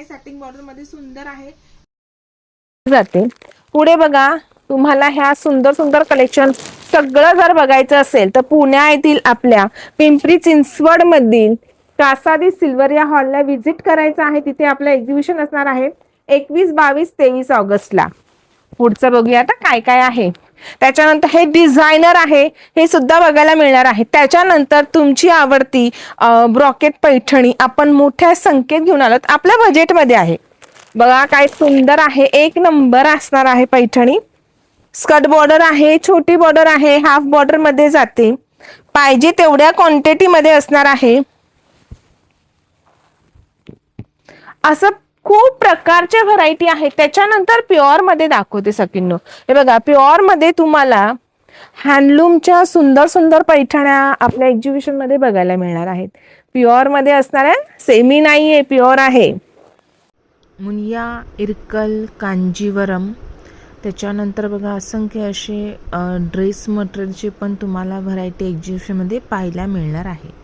Satin border मध्ये सुंदर आहे जाते। पुढे बघा, तुम्हाला ह्या सुंदर सुंदर कलेक्शन सगळं जर बघायचं असेल तर पुण्या येथील आपल्या पिंपरी चिंचवड मधील कासादी सिल्वर या हॉलला व्हिजिट करायचं आहे। तिथे आपलं एक्झिबिशन असणार आहे 21, 22, 23 ऑगस्टला। पुढचं बघूया आता काय काय आहे। त्याच्यानंतर हे डिझायनर आहे, हे सुद्धा बघायला मिळणार आहे। त्याच्यानंतर तुमची आवडती ब्रॉकेट पैठणी आपण मोठ्या संख्येत घेऊन आलोत, आपल्या बजेटमध्ये आहे। बघा काय सुंदर आहे, एक नंबर असणार आहे पैठणी। स्कर्ट बॉर्डर आहे, छोटी बॉर्डर आहे, हाफ बॉर्डर मध्ये जाते, पाहिजे तेवढ्या क्वांटिटी मध्ये असणार आहे। असं खूप प्रकारच्या व्हरायटी आहेत। त्याच्यानंतर प्युअर मध्ये दाखवते सकिनो। हे बघा, प्युअर मध्ये तुम्हाला हँडलूमच्या सुंदर सुंदर पैठण्या आपल्या एक्झिबिशन मध्ये बघायला मिळणार आहेत। प्युअर मध्ये असणार आहे, सेमी नाहीये, प्युअर आहे। मुनिया, इरकल, कांजीवरम, त्याच्यानंतर बघा असंख्य असे ड्रेस मटेरियलचे पण तुम्हाला व्हरायटी एक्झिबिशन मध्ये पाहायला मिळणार आहे।